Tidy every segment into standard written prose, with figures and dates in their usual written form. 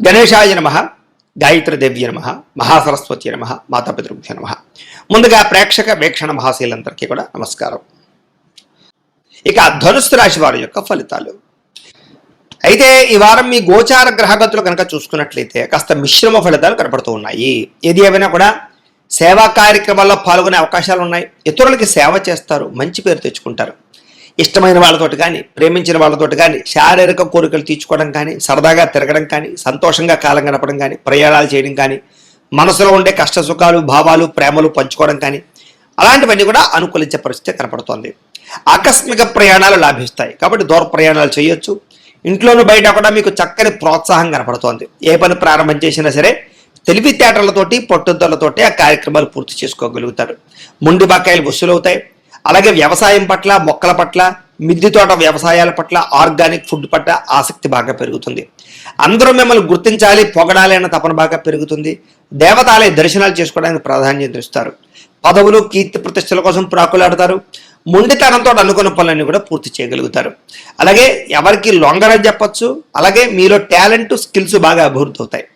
గణేశాయ నమః, గాయత్రీదేవ్య నమః, మహాసరస్వతి నమః, మాతాపితృభ్యో నమః. ముందుగా ప్రేక్షక వీక్షణ మహాశీలందరికీ కూడా నమస్కారం. ఇక ధనుస్సు రాశి వారి యొక్క ఫలితాలు. అయితే ఈ వారం మీ గోచార గ్రహగతులు కనుక చూసుకున్నట్లయితే కాస్త మిశ్రమ ఫలితాలు కనపడుతూ ఉన్నాయి. ఏది ఏమైనా కూడా సేవా కార్యక్రమాల్లో పాల్గొనే అవకాశాలు ఉన్నాయి. ఇతరులకి సేవ చేస్తారు, మంచి పేరు తెచ్చుకుంటారు. ఇష్టమైన వాళ్ళతోటి కానీ, ప్రేమించిన వాళ్ళతోటి కానీ శారీరక కోరికలు తీర్చుకోవడం కానీ, సరదాగా తిరగడం కానీ, సంతోషంగా కాలం గడపడం కానీ, ప్రయాణాలు చేయడం కానీ, మనసులో ఉండే కష్ట సుఖాలు, భావాలు, ప్రేమలు పంచుకోవడం కానీ, అలాంటివన్నీ కూడా అనుకూలించే పరిస్థితి కనపడుతోంది. ఆకస్మిక ప్రయాణాలు లాభిస్తాయి కాబట్టి దూర ప్రయాణాలు చేయొచ్చు. ఇంట్లోనూ బయట కూడా మీకు చక్కని ప్రోత్సాహం కనపడుతోంది. ఏ పని ప్రారంభం చేసినా సరే తెలివితేటలతోటి, పట్టుదలతోటి ఆ కార్యక్రమాలు పూర్తి చేసుకోగలుగుతారు. ముండి బకాయిలు వసూలవుతాయి. అలాగే వ్యవసాయం పట్ల, మొక్కల పట్ల, మిద్దె తోట వ్యవసాయాల పట్ల, ఆర్గానిక్ ఫుడ్ పట్ల ఆసక్తి బాగా పెరుగుతుంది. అందరూ మిమ్మల్ని గుర్తించాలి, పొగడాలి అన్న తపన బాగా పెరుగుతుంది. దేవతాలయ దర్శనాలు చేసుకోవడానికి ప్రాధాన్యత ఇస్తారు. పదవులు, కీర్తి ప్రతిష్టల కోసం ప్రాకులాడతారు. మొండితనంతో అనుకున్న పనులన్నీ కూడా పూర్తి చేయగలుగుతారు. అలాగే ఎవరికి లొంగరని చెప్పచ్చు. అలాగే మీలో టాలెంట్, స్కిల్స్ బాగా అభివృద్ధి అవుతాయి.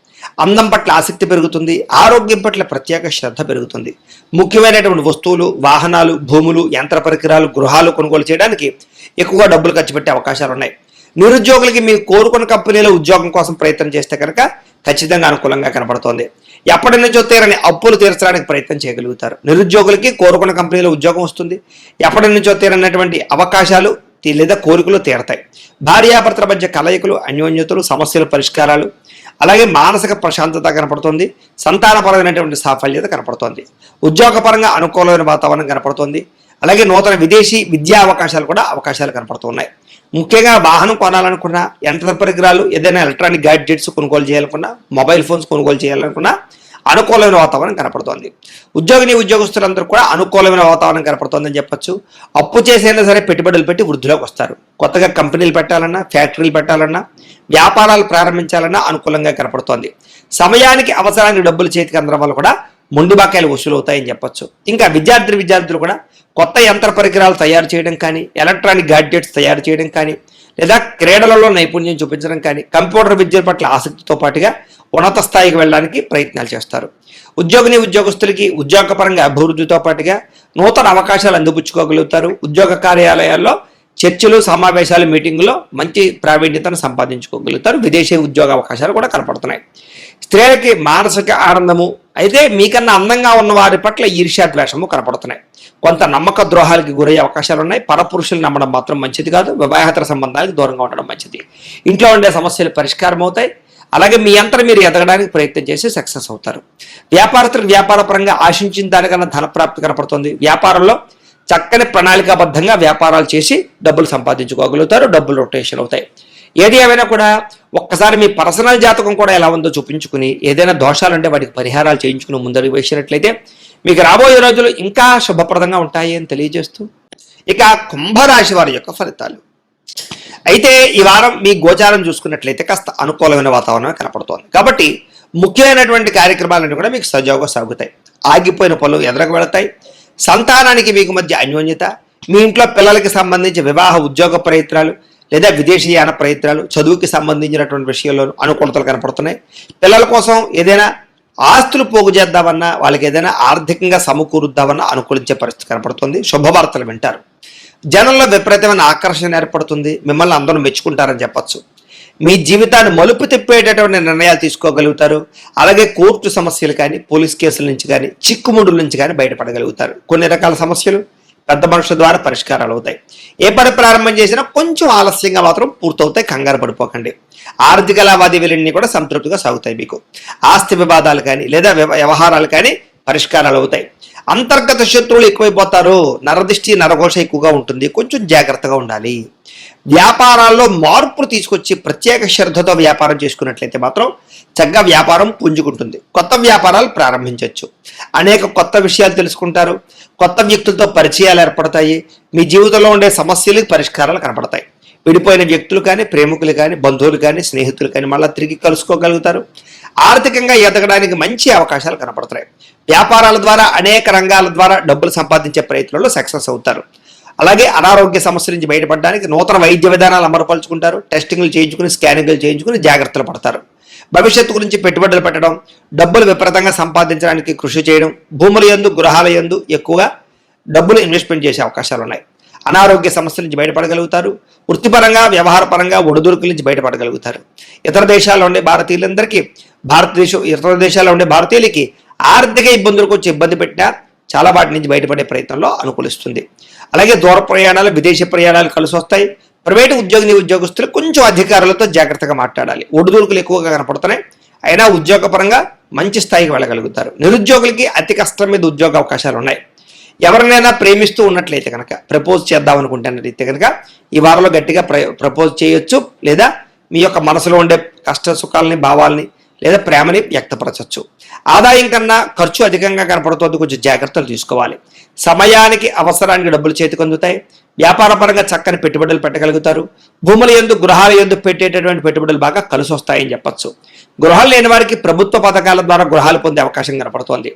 అందం పట్ల ఆసక్తి పెరుగుతుంది. ఆరోగ్యం పట్ల ప్రత్యేక శ్రద్ధ పెరుగుతుంది. ముఖ్యమైనటువంటి వస్తువులు, వాహనాలు, భూములు, యంత్ర పరికరాలు, గృహాలు కొనుగోలు చేయడానికి ఎక్కువగా డబ్బులు ఖర్చు పెట్టే అవకాశాలు ఉన్నాయి. నిరుద్యోగులకి మీరు కోరుకున్న కంపెనీలో ఉద్యోగం కోసం ప్రయత్నం చేస్తే కనుక ఖచ్చితంగా అనుకూలంగా కనపడుతోంది. ఎప్పటి నుంచో తీరని అప్పులు తీర్చడానికి ప్రయత్నం చేయగలుగుతారు. నిరుద్యోగులకి కోరుకున్న కంపెనీలో ఉద్యోగం వస్తుంది. ఎప్పటి నుంచో తీరనటువంటి అవకాశాలు లేదా కోరికలు తీరతాయి. భార్యాభర్తల మధ్య కలయికలు, అన్యోన్యతలు, సమస్యల పరిష్కారాలు, అలాగే మానసిక ప్రశాంతత కనపడుతుంది. సంతానపరమైనటువంటి సాఫల్యత కనపడుతోంది. ఉద్యోగపరంగా అనుకూలమైన వాతావరణం కనపడుతోంది. అలాగే నూతన విదేశీ విద్యా అవకాశాలు కనపడుతున్నాయి. ముఖ్యంగా వాహనం కొనాలనుకున్నా, యంత్ర పరికరాలు, ఏదైనా ఎలక్ట్రానిక్ గ్యాడ్జెట్స్ కొనుగోలు చేయాలనుకున్నా, మొబైల్ ఫోన్స్ కొనుగోలు చేయాలనుకున్నా అనుకూలమైన వాతావరణం కనపడుతోంది. ఉద్యోగస్తులందరూ కూడా అనుకూలమైన వాతావరణం కనపడుతోందని చెప్పొచ్చు. అప్పు చేసైనా సరే పెట్టుబడులు పెట్టి వృద్ధిలోకి వస్తారు. కొత్తగా కంపెనీలు పెట్టాలన్నా, ఫ్యాక్టరీలు పెట్టాలన్నా, వ్యాపారాలు ప్రారంభించాలన్నా అనుకూలంగా కనపడుతోంది. సమయానికి అవసరానికి డబ్బులు చేతికి అందడం వల్ల కూడా మొండి బకాయిలు వసూలవుతాయని చెప్పొచ్చు. ఇంకా విద్యార్థులు కూడా కొత్త యంత్ర పరికరాలు తయారు చేయడం కానీ, ఎలక్ట్రానిక్ గ్యాడ్జెట్స్ తయారు చేయడం కానీ, లేదా క్రీడలలో నైపుణ్యం చూపించడం కానీ, కంప్యూటర్ విద్య పట్ల ఆసక్తితో పాటుగా ఉన్నత స్థాయికి వెళ్ళడానికి ప్రయత్నాలు చేస్తారు. ఉద్యోగస్తులకి ఉద్యోగపరంగా అభివృద్ధితో పాటుగా నూతన అవకాశాలు అందిపుచ్చుకోగలుగుతారు. ఉద్యోగ కార్యాలయాల్లో చర్చలు, సమావేశాలు, మీటింగుల్లో మంచి ప్రావీణ్యతను సంపాదించుకోగలుగుతారు. విదేశీ ఉద్యోగ అవకాశాలు కూడా కనపడుతున్నాయి. స్త్రీలకి మానసిక ఆనందము, అయితే మీకన్నా అందంగా ఉన్న వారి పట్ల ఈర్ష్యాద్వేషము కనపడుతున్నాయి. కొంత నమ్మక ద్రోహాలకి గురయ్యే అవకాశాలు ఉన్నాయి. పరపురుషులు నమ్మడం మాత్రం మంచిది కాదు. వివాహేతర సంబంధాలకు దూరంగా ఉండడం మంచిది. ఇంట్లో ఉండే సమస్యలు పరిష్కారం అవుతాయి. అలాగే మీ అంతా మీరు ఎదగడానికి ప్రయత్నం చేసి సక్సెస్ అవుతారు. వ్యాపారస్తులకు వ్యాపారపరంగా ఆశించిన దానికన్నా ధనప్రాప్తి కనపడుతుంది. వ్యాపారంలో చక్కని ప్రణాళికాబద్ధంగా వ్యాపారాలు చేసి డబ్బులు సంపాదించుకోగలుగుతారు. డబ్బులు రొటేషన్ అవుతాయి. ఏది ఏమైనా కూడా ఒక్కసారి మీ పర్సనల్ జాతకం కూడా ఎలా ఉందో చూపించుకుని, ఏదైనా దోషాలుంటే వాటికి పరిహారాలు చేయించుకుని ముందడుగు వేసినట్లయితే మీకు రాబోయే రోజులు ఇంకా శుభప్రదంగా ఉంటాయి అని తెలియజేస్తూ, ఇక కుంభరాశి వారి యొక్క ఫలితాలు. అయితే ఈ వారం మీ గోచారం చూసుకున్నట్లయితే కాస్త అనుకూలమైన వాతావరణం కనపడుతోంది. కాబట్టి ముఖ్యమైనటువంటి కార్యక్రమాలన్నీ కూడా మీకు సజావుగా సాగుతాయి. ఆగిపోయిన పనులు ఎదురకు వెళతాయి. సంతానానికి మీకు మధ్య అన్యోన్యత, మీ ఇంట్లో పిల్లలకి సంబంధించి వివాహ ఉద్యోగ ప్రయత్నాలు లేదా విదేశీయాన ప్రయత్నాలు, చదువుకి సంబంధించినటువంటి విషయాల్లోనూ అనుకూలతలు కనపడుతున్నాయి. పిల్లల కోసం ఏదైనా ఆస్తులు పోగు చేద్దామన్నా, వాళ్ళకి ఏదైనా ఆర్థికంగా సమకూరుద్దామన్నా అనుకూలించే పరిస్థితి కనపడుతుంది. శుభవార్తలు వింటారు. జనంలో విపరీతమైన ఆకర్షణ ఏర్పడుతుంది. మిమ్మల్ని అందరూ మెచ్చుకుంటారని చెప్పచ్చు. మీ జీవితాన్ని మలుపు తిప్పేటటువంటి నిర్ణయాలు తీసుకోగలుగుతారు. అలాగే కోర్టు సమస్యలు కానీ, పోలీస్ కేసుల నుంచి కానీ, చిక్కుముడుల నుంచి కానీ బయటపడగలుగుతారు. కొన్ని రకాల సమస్యలు పెద్ద మనుషుల ద్వారా పరిష్కారాలు అవుతాయి. ఏ పని ప్రారంభం చేసినా కొంచెం ఆలస్యంగా మాత్రం పూర్తవుతాయి. కంగారు పడిపోకండి. ఆర్థిక లావాదేవీలన్నీ కూడా సంతృప్తిగా సాగుతాయి. మీకు ఆస్తి వివాదాలు కానీ లేదా వ్యవహారాలు కానీ పరిష్కారాలు అవుతాయి. అంతర్గత శత్రువులు ఎక్కువైపోతారు. నరదిష్టి, నరఘోష ఎక్కువగా ఉంటుంది. కొంచెం జాగ్రత్తగా ఉండాలి. వ్యాపారాల్లో మార్పులు తీసుకొచ్చి ప్రత్యేక శ్రద్ధతో వ్యాపారం చేసుకున్నట్లయితే మాత్రం చక్కగా వ్యాపారం పుంజుకుంటుంది. కొత్త వ్యాపారాలు ప్రారంభించవచ్చు. అనేక కొత్త విషయాలు తెలుసుకుంటారు. కొత్త వ్యక్తులతో పరిచయాలు ఏర్పడతాయి. మీ జీవితంలో ఉండే సమస్యలకు పరిష్కారాలు కనపడతాయి. విడిపోయిన వ్యక్తులు కానీ, ప్రేమికులు కానీ, బంధువులు కానీ, స్నేహితులు కానీ మళ్ళీ తిరిగి కలుసుకోగలుగుతారు. ఆర్థికంగా ఎదగడానికి మంచి అవకాశాలు కనపడతాయి. వ్యాపారాల ద్వారా, అనేక రంగాల ద్వారా డబ్బులు సంపాదించే ప్రయత్నంలో సక్సెస్ అవుతారు. అలాగే అనారోగ్య సమస్యల నుంచి బయటపడడానికి నూతన వైద్య విధానాలు అమలుపరుచుకుంటారు. టెస్టింగ్లు చేయించుకుని, స్కానింగ్లు చేయించుకుని జాగ్రత్తలు పడతారు. భవిష్యత్తు గురించి పెట్టుబడులు పెట్టడం, డబ్బులు విపరీతంగా సంపాదించడానికి కృషి చేయడం, భూముల యందు గృహాల యందు ఎక్కువగా డబ్బులు ఇన్వెస్ట్మెంట్ చేసే అవకాశాలు ఉన్నాయి. అనారోగ్య సమస్యల నుంచి బయటపడగలుగుతారు. వృత్తిపరంగా వ్యవహారపరంగా ఒడిదుడుకుల నుంచి బయటపడగలుగుతారు. ఇతర దేశాల్లో ఉండే భారతీయులందరికీ ఇతర దేశాల్లో ఉండే భారతీయులకి ఆర్థిక ఇబ్బందులకు వచ్చి ఇబ్బంది పెట్టినా చాలా వాటి నుంచి బయటపడే ప్రయత్నంలో అనుకూలిస్తుంది. అలాగే దూర ప్రయాణాలు, విదేశీ ప్రయాణాలు కలిసి వస్తాయి. ప్రైవేటు ఉద్యోగస్తులు కొంచెం అధికారులతో జాగ్రత్తగా మాట్లాడాలి. ఒడిదుడుకులు ఎక్కువగా కనపడుతున్నాయి, అయినా ఉద్యోగపరంగా మంచి స్థాయికి వెళ్ళగలుగుతారు. నిరుద్యోగులకి అతి కష్టం మీద ఉద్యోగ అవకాశాలు ఉన్నాయి. ఎవరినైనా ప్రేమిస్తూ ఉన్నట్లయితే కనుక, ప్రపోజ్ చేద్దాం అనుకుంటున్నట్లయితే కనుక ఈ వారంలో గట్టిగా ప్రపోజ్ చేయొచ్చు, లేదా మీ యొక్క మనసులో ఉండే కష్ట సుఖాలని, భావాలని లేదా ప్రేమని వ్యక్తపరచవచ్చు. ఆదాయం కన్నా ఖర్చు అధికంగా కనపడుతుంది, కొంచెం జాగ్రత్తలు తీసుకోవాలి. సమయానికి అవసరానికి డబ్బులు చేతికి అందుతాయి. వ్యాపారపరంగా చక్కని పెట్టుబడులు పెట్టగలుగుతారు. భూముల యందు గృహాల యందు పెట్టేటటువంటి పెట్టుబడులు బాగా కలిసి వస్తాయని చెప్పచ్చు. గృహాలు లేని వారికి ప్రభుత్వ పథకాల ద్వారా గృహాలు పొందే అవకాశం కనపడుతోంది.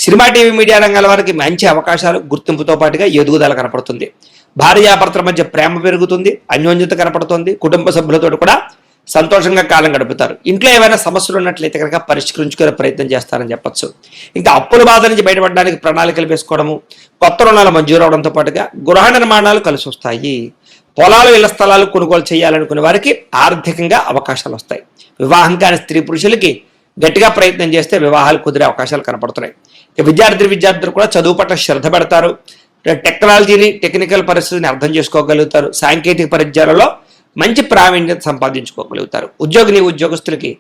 సినిమా, టీవీ, మీడియా రంగాల వారికి మంచి అవకాశాలు, గుర్తింపుతో పాటుగా ఎదుగుదల కనపడుతుంది. భార్యాభర్తల మధ్య ప్రేమ పెరుగుతుంది, అన్యోన్యత కనపడుతుంది. కుటుంబ సభ్యులతో కూడా సంతోషంగా కాలం గడుపుతారు. ఇంట్లో ఏమైనా సమస్యలు ఉన్నట్లయితే కనుక పరిష్కరించుకునే ప్రయత్నం చేస్తారని చెప్పచ్చు. ఇంకా అప్పుల బాధ నుంచి బయటపడడానికి ప్రణాళికలు వేసుకోవడము, కొత్త రుణాలు మంజూరు అవడంతో పాటుగా గృహ నిర్మాణాలు కలిసి వస్తాయి. పొలాలు, ఇళ్ల స్థలాలు కొనుగోలు చేయాలనుకునే వారికి ఆర్థికంగా అవకాశాలు వస్తాయి. వివాహం కాని స్త్రీ పురుషులకి గట్టిగా ప్రయత్నం చేస్తే వివాహాలు కుదిరే అవకాశాలు కనపడుతున్నాయి. విద్యార్థులు కూడా చదువు పట్ల శ్రద్ధ పెడతారు. టెక్నాలజీని, టెక్నికల్ పరిస్థితిని అర్థం చేసుకోగలుగుతారు. సాంకేతిక పరిజ్ఞానంలో మంచి ప్రావీణ్యత సంపాదించుకోగలుగుతారు. ఉద్యోగస్తులకి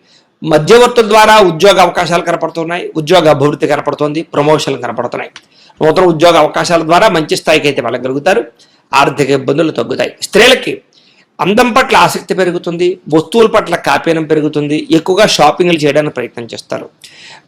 మధ్యవర్తుల ద్వారా ఉద్యోగ అవకాశాలు కనపడుతున్నాయి. ఉద్యోగ అభివృద్ధి కనపడుతుంది, ప్రమోషన్లు కనపడుతున్నాయి. నూతన ఉద్యోగ అవకాశాల ద్వారా మంచి స్థాయికి అయితే వెళ్ళగలుగుతారు. ఆర్థిక ఇబ్బందులు తగ్గుతాయి. స్త్రీలకి అందం పట్ల ఆసక్తి పెరుగుతుంది, వస్తువుల పట్ల కాపీనం పెరుగుతుంది, ఎక్కువగా షాపింగ్లు చేయడానికి ప్రయత్నం చేస్తారు.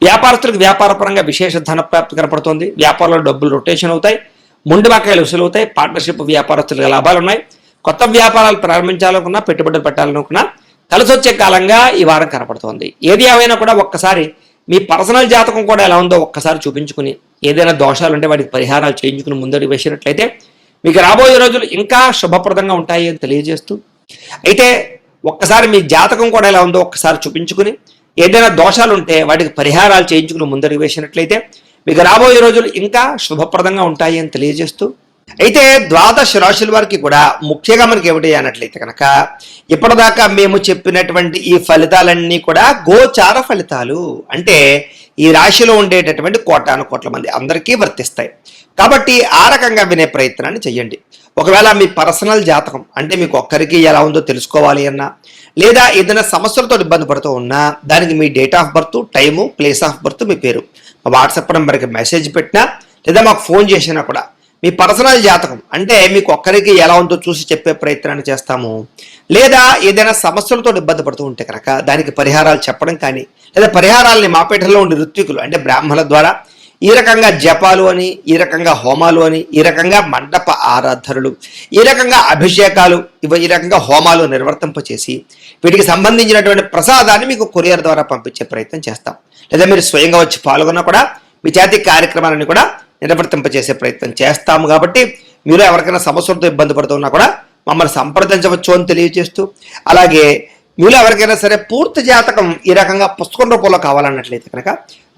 వ్యాపారస్తులకు వ్యాపారపరంగా విశేష ధన ప్రాప్తి కనపడుతుంది. వ్యాపారంలో డబ్బులు రొటేషన్ అవుతాయి, ముండి బకాయిలు వసూలు అవుతాయి. పార్ట్నర్షిప్ వ్యాపారస్తులకు లాభాలు ఉన్నాయి. కొత్త వ్యాపారాలు ప్రారంభించాలనుకున్నా, పెట్టుబడులు పెట్టాలనుకున్నా కలిసి వచ్చే కాలంగా ఈ వారం కనపడుతోంది. ఏది ఏమైనా కూడా ఒక్కసారి మీ పర్సనల్ జాతకం కూడా ఎలా ఉందో ఒక్కసారి చూపించుకుని, ఏదైనా దోషాలు ఉంటే వాటికి పరిహారాలు చేయించుకుని ముందడుగు వేసినట్లయితే మీకు రాబోయే రోజులు ఇంకా శుభప్రదంగా ఉంటాయి అని తెలియజేస్తూ, అయితే ఒక్కసారి మీ జాతకం కూడా ఎలా ఉందో ఒక్కసారి చూపించుకుని, ఏదైనా దోషాలు ఉంటే వాటికి పరిహారాలు చేయించుకుని ముందడుగు వేసినట్లయితే మీకు రాబోయే రోజులు ఇంకా శుభప్రదంగా ఉంటాయి అని తెలియజేస్తూ, అయితే ద్వాదశ రాశుల వారికి కూడా ముఖ్యంగా మనకి ఏమిటి అన్నట్లయితే కనుక, ఇప్పటిదాకా మేము చెప్పినటువంటి ఈ ఫలితాలన్నీ కూడా గోచార ఫలితాలు, అంటే ఈ రాశిలో ఉండేటటువంటి కోటాను కోట్ల మంది అందరికీ వర్తిస్తాయి. కాబట్టి ఆ రకంగా వినే ప్రయత్నాన్ని చెయ్యండి. ఒకవేళ మీ పర్సనల్ జాతకం అంటే మీకు ఒక్కరికి ఎలా ఉందో తెలుసుకోవాలి అన్నా, లేదా ఏదైనా సమస్యలతో ఇబ్బంది పడుతూ ఉన్నా, దానికి మీ date of birth, time, place of birth, మీ పేరు మా వాట్సాప్ నెంబర్కి మెసేజ్ పెట్టినా, లేదా మాకు ఫోన్ చేసినా కూడా మీ పర్సనల్ జాతకం అంటే మీకు ఒక్కరికి ఎలా ఉందో చూసి చెప్పే ప్రయత్నాన్ని చేస్తాము. లేదా ఏదైనా సమస్యలతో ఇబ్బంది పడుతూ ఉంటే కనుక దానికి పరిహారాలు చెప్పడం కానీ, లేదా పరిహారాలని మాపేటలో ఉండే ఋత్వికులు అంటే బ్రాహ్మణుల ద్వారా ఈ రకంగా జపాలు అని, ఈ రకంగా హోమాలు అని, ఈ రకంగా మండప ఆరాధనలు, ఈ రకంగా అభిషేకాలు, ఈ రకంగా హోమాలు నిర్వర్తింపచేసి వీటికి సంబంధించినటువంటి ప్రసాదాన్ని మీకు కొరియర్ ద్వారా పంపించే ప్రయత్నం చేస్తాం. లేదా మీరు స్వయంగా వచ్చి పాల్గొన్నా కూడా మీ చేతి కార్యక్రమాలని కూడా నిర్వర్తింపచేసే ప్రయత్నం చేస్తాము. కాబట్టి మీరు ఎవరికైనా సమస్యలతో ఇబ్బంది పడుతున్నా కూడా మమ్మల్ని సంప్రదించవచ్చు అని తెలియజేస్తూ, అలాగే మీరు ఎవరికైనా సరే పూర్తి జాతకం ఈ రకంగా పుస్తకం రూపంలో కావాలన్నట్లయితే కనుక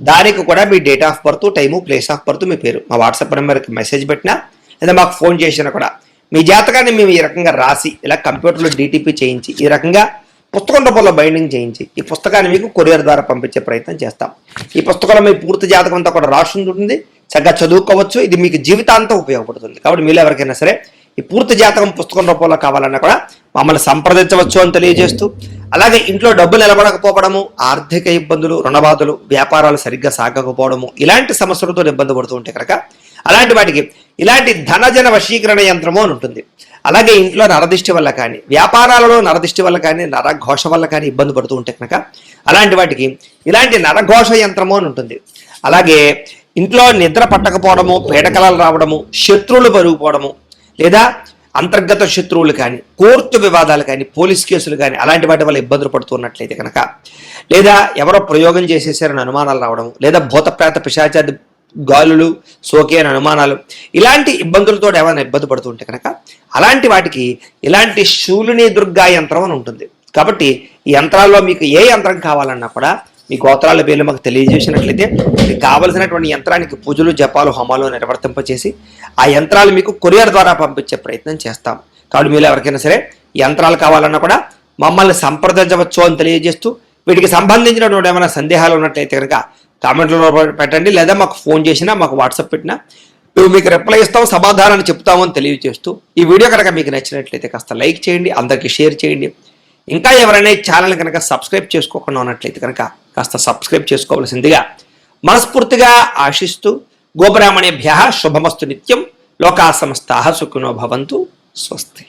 దానికి కూడా మీ date of birth, time, place of birth, మీ పేరు మా వాట్సాప్ నెంబర్కి మెసేజ్ పెట్టినా, లేదా మాకు ఫోన్ చేసినా కూడా మీ జాతకాన్ని మేము ఈ రకంగా రాసి ఇలా కంప్యూటర్లో డీటీపీ చేయించి ఈ రకంగా పుస్తకం రూపంలో బైండింగ్ చేయించి ఈ పుస్తకాన్ని మీకు కొరియర్ ద్వారా పంపించే ప్రయత్నం చేస్తాం. ఈ పుస్తకంలో మీ పూర్తి జాతకం అంతా కూడా రాసి ఉంటుంది, చక్కగా చదువుకోవచ్చు. ఇది మీకు జీవితాంతం ఉపయోగపడుతుంది. కాబట్టి మీరు ఎవరికైనా సరే ఈ పూర్తి జాతకం పుస్తకం రూపంలో కావాలన్నా కూడా మమ్మల్ని సంప్రదించవచ్చు అని తెలియజేస్తూ, అలాగే ఇంట్లో డబ్బులు నిలబడకపోవడము, ఆర్థిక ఇబ్బందులు, రుణబాధలు, వ్యాపారాలు సరిగ్గా సాగకపోవడము, ఇలాంటి సమస్యలతో ఇబ్బంది పడుతూ ఉంటే కనుక అలాంటి వాటికి ఇలాంటి ధనజన వశీకరణ యంత్రము అని ఉంటుంది. అలాగే ఇంట్లో నరదిష్టి వల్ల కానీ, వ్యాపారాలలో నరదిష్టి వల్ల కానీ, నరఘోష వల్ల కానీ ఇబ్బంది పడుతూ ఉంటే కనుక అలాంటి వాటికి ఇలాంటి నరఘోష యంత్రము అని ఉంటుంది. అలాగే ఇంట్లో నిద్ర పట్టకపోవడము, పీడకలలు రావడము, శత్రువులు పెరిగిపోవడము, లేదా అంతర్గత శత్రువులు కానీ, కోర్టు వివాదాలు కానీ, పోలీస్ కేసులు కానీ అలాంటి వాటి వల్ల ఇబ్బందులు పడుతున్నట్లయితే కనుక, లేదా ఎవరో ప్రయోగం చేసేసారని అనుమానాలు రావడము, లేదా భూతప్రేత పిశాచాది గాలులు సోకే అని అనుమానాలు, ఇలాంటి ఇబ్బందులతో ఏమైనా ఇబ్బంది పడుతుంటే కనుక అలాంటి వాటికి ఇలాంటి శూలిని దుర్గా యంత్రం అని ఉంటుంది. కాబట్టి ఈ యంత్రాల్లో మీకు ఏ యంత్రం కావాలన్నా కూడా మీ గోత్రాల పేర్లు మాకు తెలియజేసినట్లయితే మీకు కావలసినటువంటి యంత్రానికి పూజలు జపాలు హోమాలు నిర్వర్తింపచేసి ఆ యంత్రాలు మీకు కొరియర్ ద్వారా పంపించే ప్రయత్నం చేస్తాం. కాబట్టి మీరు ఎవరికైనా సరే యంత్రాలు కావాలన్నా కూడా మమ్మల్ని సంప్రదించవచ్చు అని తెలియజేస్తూ, వీటికి సంబంధించినటువంటి ఏమైనా సందేహాలు ఉన్నట్లయితే కనుక కామెంట్లో పెట్టండి, లేదా మాకు ఫోన్ చేసినా మాకు వాట్సాప్ పెట్టినా మేము మీకు రిప్లై ఇస్తాం, సమాధానాన్ని చెప్తాము అని తెలియజేస్తూ, ఈ వీడియో కనుక మీకు నచ్చినట్లయితే కాస్త లైక్ చేయండి, అందరికీ షేర్ చేయండి. ఇంకా ఎవరైనా ఈ ఛానల్ కనుక సబ్స్క్రైబ్ చేసుకోకుండా ఉన్నట్లయితే కనుక కాస్త సబ్స్క్రైబ్ చేసుకోవాల్సిందిగా మనస్ఫూర్తిగా ఆశిస్తూ, గోబ్రాహ్మణేభ్యః శుభమస్తు నిత్యం, లోకా సమస్తాః సుఖినో భవంతు, స్వస్తి.